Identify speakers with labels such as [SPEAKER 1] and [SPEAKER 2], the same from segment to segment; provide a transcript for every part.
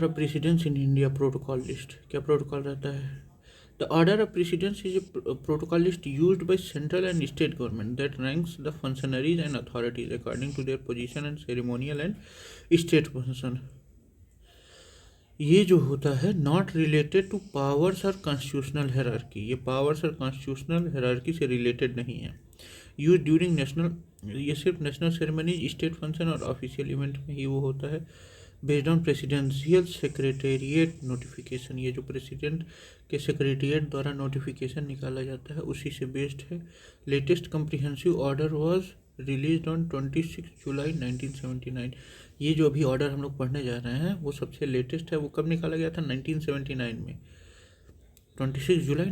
[SPEAKER 1] Precedence in India protocol list क्या protocol रहता है? The order of precedence is a protocol list used by central and state government that ranks the functionaries and authorities according to their position and ceremonial and state function. ये जो होता है not related to powers और constitutional hierarchy, ये powers और constitutional hierarchy से related नहीं है। यूज ड्यूरिंग नेशनल, ये सिर्फ नेशनल सेरेमनीज, स्टेट फंक्शन और ऑफिशियल इवेंट में ही वो होता है। Based on presidential secretariat notification, ये जो प्रेसिडेंट के सेक्रेटेरिएट द्वारा नोटिफिकेशन निकाला जाता है उसी से बेस्ड है। Latest comprehensive order was release on 26 July 1979। ये जो अभी ऑर्डर हम लोग पढ़ने जा रहे हैं वो सबसे लेटेस्ट है। वो कब निकाला गया था? 1979 में, 26 जुलाई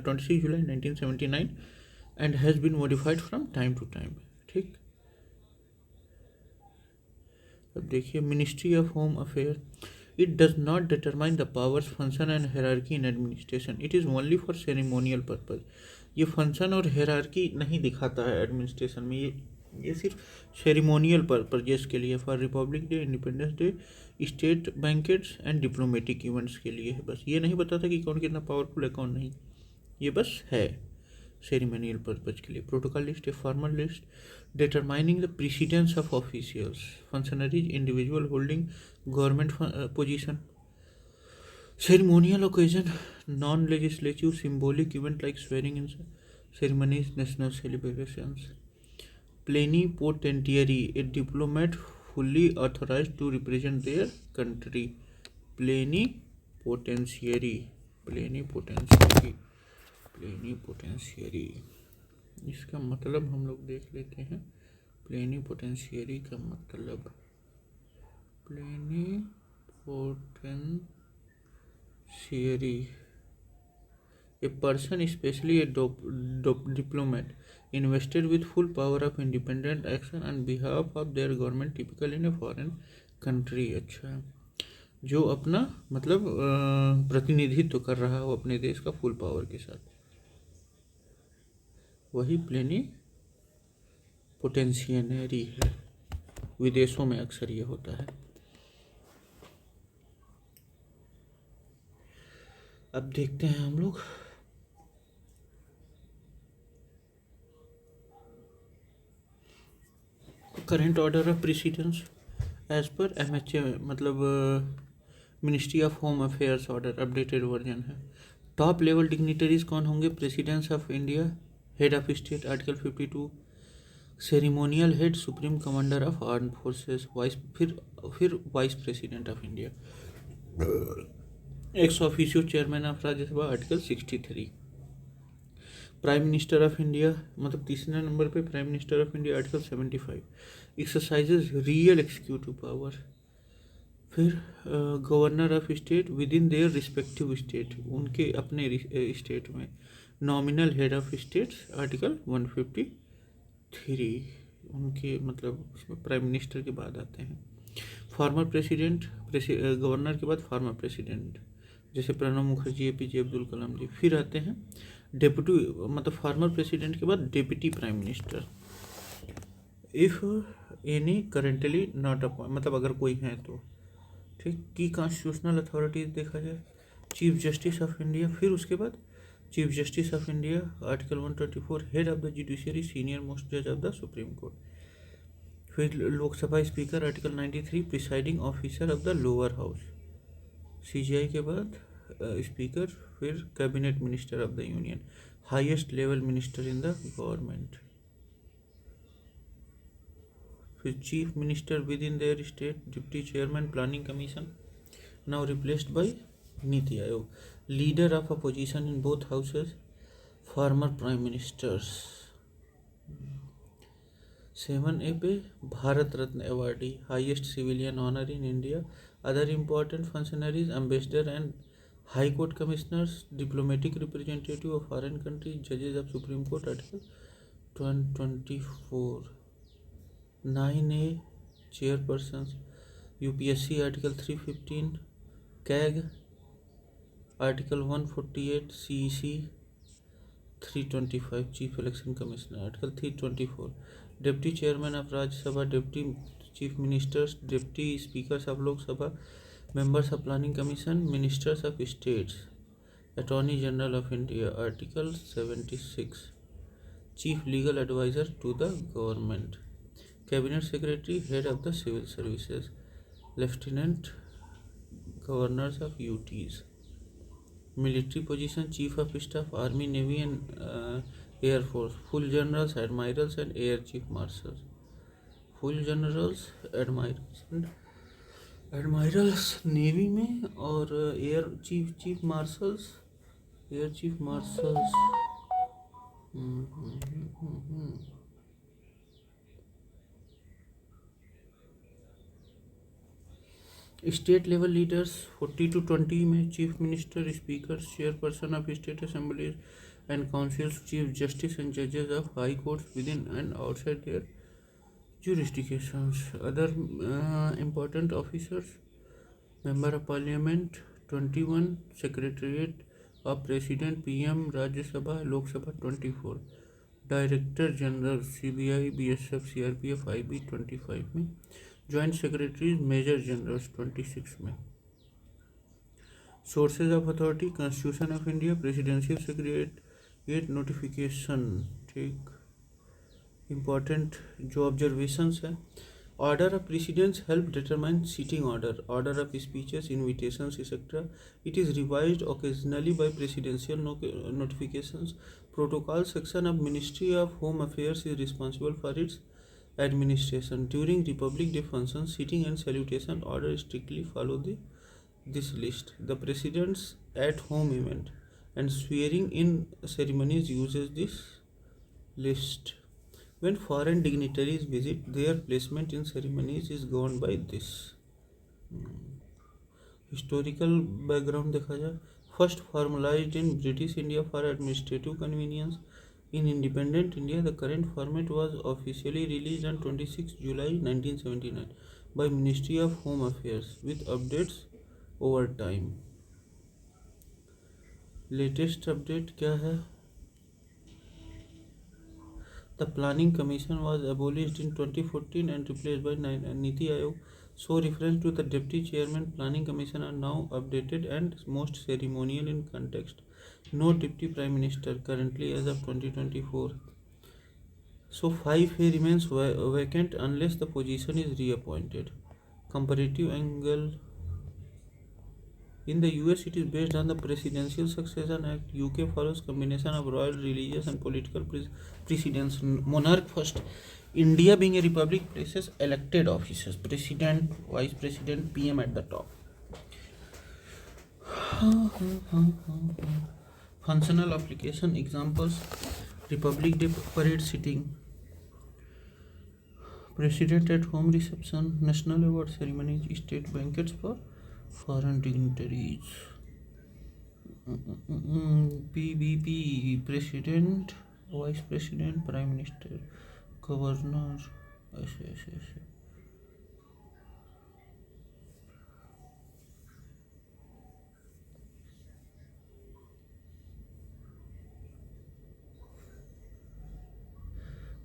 [SPEAKER 1] 26 July 1979 and has been modified from time to time. ठीक, अब देखिए ministry of home affair, it does not determine the powers function and hierarchy in administration, it is only for ceremonial purpose. ये फंक्शन और hierarchy नहीं दिखाता है administration में, ये सिर्फ सेरेमोनियल पर्पजेस के लिए, for republic day, independence day, state banquets and diplomatic events के लिए है। बस ये नहीं बताता कि कौन कितना पावरफुल है कौन नहीं, ये बस है सेरेमोनियल पर्पज के लिए। Protocol list a formal list determining the precedence of officials, functionaries, individual holding government position, ceremonial occasion, non-legislative symbolic event like swearing in ceremonies, national celebrations. Plenipotentiary, a diplomat fully authorized to represent their country. Plenipotentiary, plenipotentiary, plenipotentiary, इसका मतलब हम लोग देख लेते हैं। Plenipotentiary का मतलब, plenipotentiary a person specially a diplomat invested with full power of independent action on behalf of their government typical in a foreign country. अच्छा, जो अपना मतलब प्रतिनिधित्व कर रहा हो अपने देश का फुल पावर के साथ, वही प्लेनिपोटेंशियरी है। विदेशों में अक्सर ये होता है। अब देखते हैं हम लोग current order of precedence as पर MHA, मतलब ministry of home affairs order, updated version है। टॉप लेवल डिग्निटरीज कौन होंगे? Presidents of India, head of state article 52, ceremonial head supreme commander of arm forces, फिर vice president of India, ex officio chairman of Rajya Sabha article 63, prime minister of India, मतलब तीसरे number पे prime minister of India article 75, exercises real executive power, फिर governor of state with in their respective state, उनके अपने state में, nominal head of states article 153, उनके मतलब उसमें प्राइम मिनिस्टर के बाद आते हैं। फॉर्मर प्रेसिडेंट, गवर्नर के बाद फॉर्मर प्रेसिडेंट जैसे प्रणब मुखर्जी, APJ अब्दुल कलाम जी। फिर आते हैं डेप्यूटी, मतलब फॉर्मर प्रेसिडेंट के बाद deputy prime minister, if any currently not appoint, मतलब अगर कोई है तो। ठीक, की कॉन्स्टिट्यूशनल अथॉरिटीज देखा जाए, चीफ जस्टिस ऑफ इंडिया, फिर उसके बाद chief justice of India article 124, head of the judiciary, senior most जज ऑफ द सुप्रीम कोर्ट, फिर Lok Sabha speaker article 93, presiding officer of the lower house, CGI के बाद स्पीकर, फिर cabinet minister of the union, highest level minister in the government, फिर chief minister within their state, deputy chairman planning commission, now replaced by NITI Aayog, leader of opposition in both houses, farmer prime ministers. 7A पे Bharat Ratna awardee, highest civilian honour in India, other important functionaries, ambassador and high court commissioners, diplomatic representative of foreign countries, जजेज of supreme court article 124, 9A chairperson, UPSC आर्टिकल 315, CAG article 148, CEC 325, chief election commissioner article 324, deputy chairman of Rajya Sabha, deputy chief ministers, deputy speakers of Lok Sabha, members of planning commission, ministers of states, attorney general of India. Article 76, chief legal advisor to the government, cabinet secretary, head of the civil services, lieutenant governors of UTs. Military position: chief of staff, army, navy and air force, full generals, admirals and air chief marshals. Full generals, admirals navy में, और air chief marshals, air chief marshals. State level leaders 40 to 20 में chief minister, speaker, chairperson of state assemblies and councils, chief justice and जजेस of high courts within and outside their jurisdictions. Other important officers: member of parliament 21, secretariat of president, PM, Rajya Sabha, Lok Sabha 24, director general CBI, BSF, CRPF, IB 25 में, joint secretaries major generals 26 में. Sources of authority: Constitution of India, Presidential Secretariat notification. ठीक, important जो observations है: order of precedence help determine seating order, order of speeches, invitations etcetera. It is revised occasionally by presidential notifications. Protocol section of ministry of home affairs is responsible for its administration. During Republic Day functions, sitting and salutation order strictly follow this list. The president's at-home event and swearing in ceremonies uses this list. When foreign dignitaries visit, their placement in ceremonies is governed by this. Historical background देखा जाए: first formalized in British India for administrative convenience. In independent India, the current format was officially released on 26 July 1979 by Ministry of Home Affairs with updates over time. Latest update क्या है? The Planning Commission was abolished in 2014 and replaced by Niti Aayog. So reference to the Deputy Chairman Planning Commission are now updated and most ceremonial in context. No Deputy Prime Minister currently as of 2024. So 5A remains vacant unless the position is reappointed. Comparative angle: in the US, it is based on the Presidential Succession Act. UK follows combination of royal, religious and political precedence. Monarch first. India being a republic places elected officers: president, vice president, PM at the top. Functional application examples: Republic Day parade sitting, president at home reception, national award ceremonies, state banquets for foreign dignitaries. PBP: president, vice president, prime minister, governor. ऐसे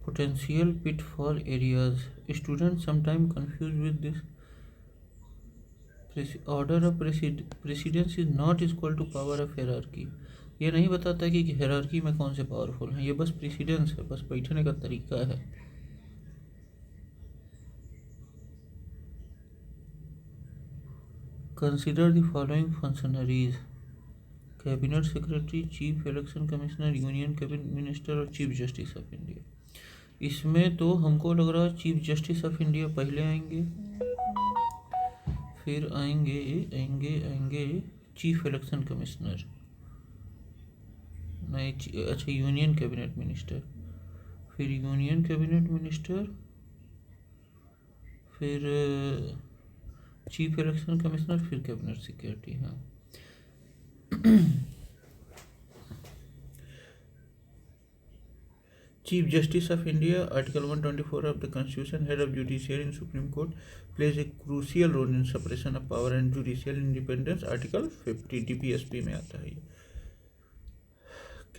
[SPEAKER 1] potential pitfall areas: students sometimes confused with this. Order of precedence is not equal to power of hierarchy. ये नहीं बताता कि hierarchy में कौन से powerful हैं, ये बस प्रेसिडेंस है, बस बैठने का तरीका है. Consider the following functionaries: cabinet secretary, chief election commissioner, union cabinet minister और चीफ जस्टिस ऑफ इंडिया. इसमें तो हमको लग रहा है चीफ जस्टिस ऑफ इंडिया पहले आएंगे, फिर आएंगे चीफ इलेक्शन कमिश्नर, नहीं, अच्छा, यूनियन कैबिनेट मिनिस्टर, फिर यूनियन कैबिनेट मिनिस्टर, फिर चीफ इलेक्शन कमिश्नर, फिर कैबिनेट सेक्रेटरी. हाँ, Chief Justice of India, Article 124 of the Constitution, head of judiciary in Supreme Court, plays a crucial role in suppression of power and judicial independence. Article 50 DPSP में आता है.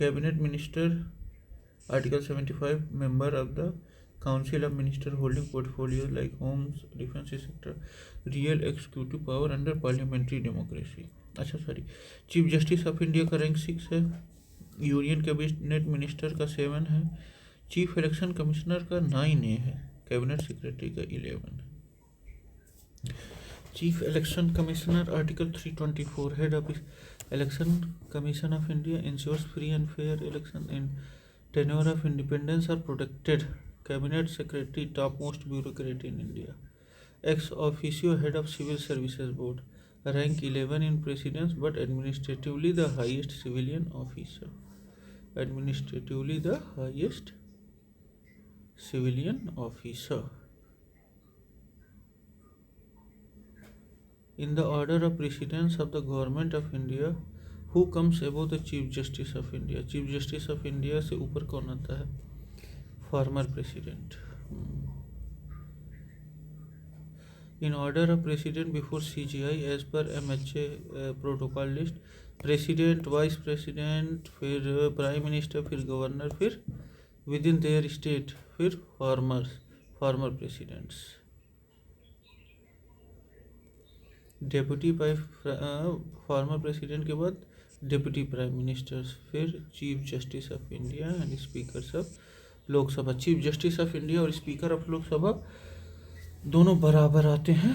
[SPEAKER 1] Cabinet Minister, Article 75, member of the Council of Ministers holding portfolios like homes, defense sector, real executive power under parliamentary democracy. अच्छा sorry, chief justice of India का rank 6 है, union cabinet minister का 7 है, chief election commissioner का 9 है, cabinet secretary का 11 है। Chief election commissioner article 324 head of election commission of India ensures free and fair election in tenure of independence are protected, cabinet secretary top most bureaucrat in India, ex officio head of civil services board, rank 11 in precedence but administratively the highest civilian officer. Administratively the highest civilian officer. In the order of precedence of the government of India, who comes above the Chief Justice of India? Chief Justice of India से ऊपर कौन आता है? Former President. In order of President before CGI as per MHA protocol list, President, Vice President, फिर Prime Minister, फिर Governor, फिर within their state, फिर former Presidents. Deputy former President के बाद Deputy Prime Ministers, फिर Chief Justice of India and Speakers of Lok Sabha. Chief Justice of India और Speaker of Lok Sabha दोनों बराबर आते हैं.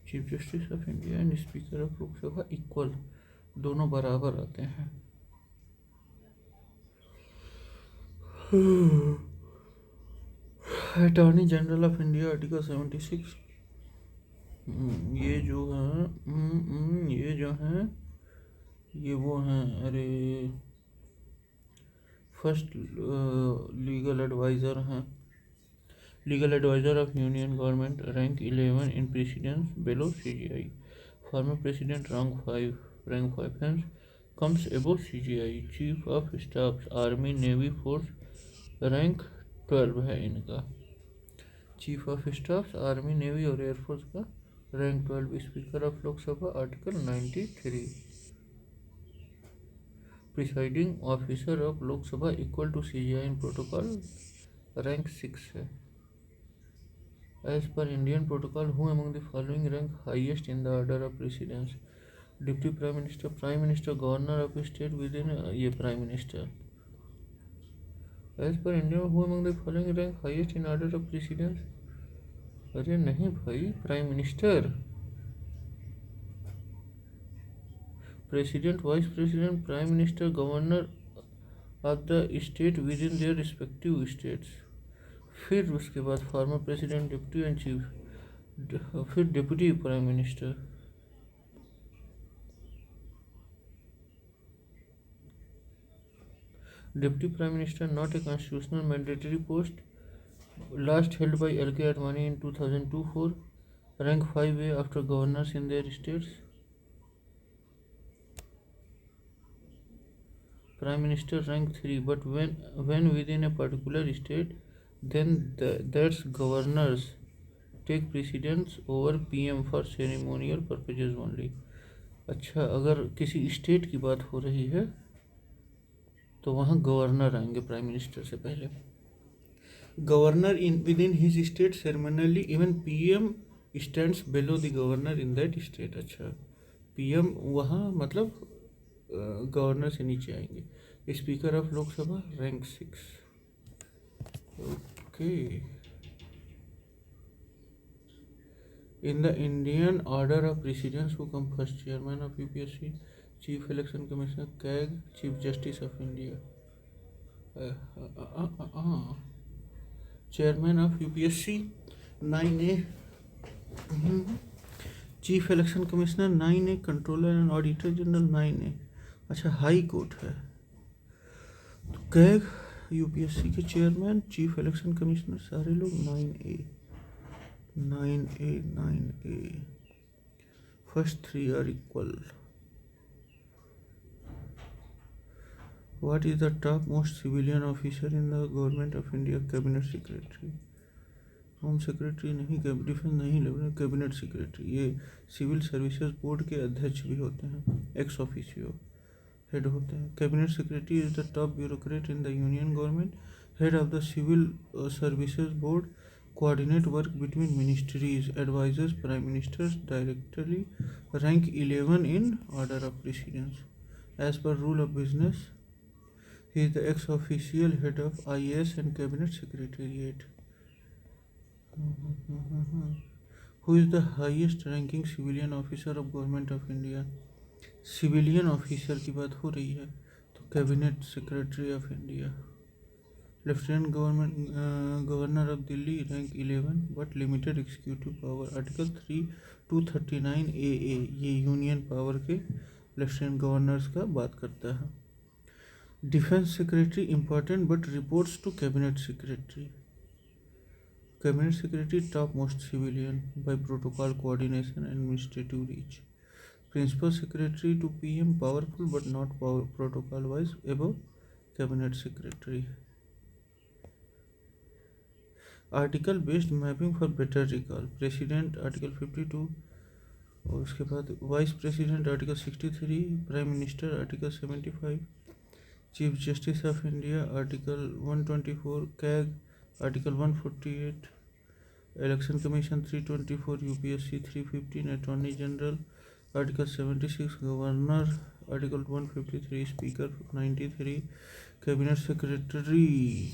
[SPEAKER 1] Chief justice of India and speaker of Lok Sabha equal, दोनों बराबर आते हैं. Attorney general of India article 76. ये जो हैं ये वो हैं, अरे फर्स्ट लीगल एडवाइज़र हैं, legal advisor of union government, rank 11 in precedence below CGI, former president rank 5 hence comes above CGI, chief of staff army navy force, rank 12 है इनका, chief of staff army navy और air force का rank 12. Speaker of Lok Sabha article 93. Presiding officer of Lok Sabha equal to CGI in protocol, rank 6 है. As per Indian protocol, who among the following rank highest in the order of precedence? Deputy Prime Minister, Prime Minister, Governor of state within ये Prime Minister. As per India, who among the following rank highest in order of precedence? अरे नहीं भाई, Prime Minister. President, Vice President, Prime Minister, Governor of the state within their respective states. फिर उसके बाद former president, deputy and chief, फिर deputy prime minister. Deputy prime minister not a constitutional mandatory post, last held by LK Advani in 2002-04, rank 5A after governors in their states. Prime minister rank 3, but when within a particular state, then that's governors take precedence over PM for ceremonial purposes only. अच्छा, अगर किसी state की बात हो रही है तो वहाँ गवर्नर आएंगे प्राइम मिनिस्टर से पहले. Governor in within his state ceremonially, even PM stands below the governor in that state. अच्छा, PM वहाँ मतलब गवर्नर से नीचे आएंगे. Speaker of Lok Sabha rank 6. Okay. In the Indian order of precedence, who come first? Chairman of UPSC, Chief Election Commissioner, CAG, Chief Justice of India. Chairman of UPSC 9A, Chief Election Commissioner 9A, Controller and Auditor General 9A. अच्छा, high court है तो CAG UPSC के chairman, chief election commissioner, सारे लोग 9A. First 3 are equal. What is the top most civilian officer in the government of India? Cabinet secretary. Home secretary नहीं, defence नहीं, cabinet secretary. ये civil services board के अध्यक्ष भी होते हैं, एक्स ऑफिशियो हेड होते हैं. Cabinet secretary is the top bureaucrat in the union government. Head of the Civil Services Board, coordinate work between ministries, advises prime ministers directly, rank 11 in order of precedence. As per rule of business, he is the ex-official head of IAS and Cabinet Secretariat. Who is the highest ranking civilian officer of Government of India? Civilian officer की बात हो रही है तो cabinet secretary of India. Lieutenant governor of Delhi, rank 11 but limited executive power. Article 239 AA ये union power के lieutenant governors का बात करता है. Defence secretary important but reports to cabinet secretary. Cabinet secretary top most civilian by protocol coordination administrative reach. Principal Secretary to PM, powerful but not protocol wise above Cabinet Secretary. Article based mapping for better recall. President Article 52 और उसके बाद Vice President Article 63, Prime Minister Article 75, Chief Justice of India Article 124, CAG Article 148, Election Commission 324, UPSC 315, Attorney General Article 76, Governor Article 153, Speaker 93, Cabinet Secretary,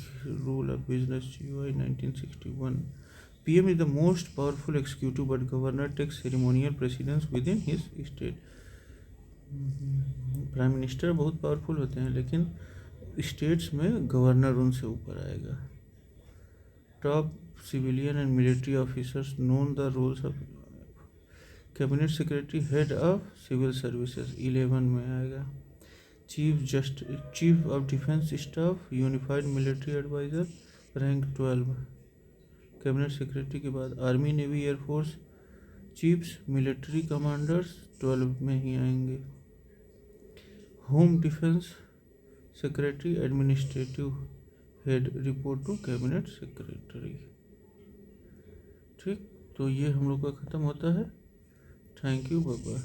[SPEAKER 1] Rule of Business GUI 1961. PM is the most powerful executive but Governor takes ceremonial precedence within his state. Prime minister बहुत powerful होते हैं लेकिन states में governor उनसे ऊपर आएगा. Top civilian and military officers known the roles of cabinet secretary. Head of civil services 11 में आएगा. Chief of defence staff, unified military adviser, rank 12. Cabinet secretary के बाद army, navy, air force chiefs, military commanders 12 में ही आएंगे. Home defence secretary, administrative head, report to cabinet secretary. ठीक, तो ये हम लोग का ख़त्म होता है. Thank you, bye bye.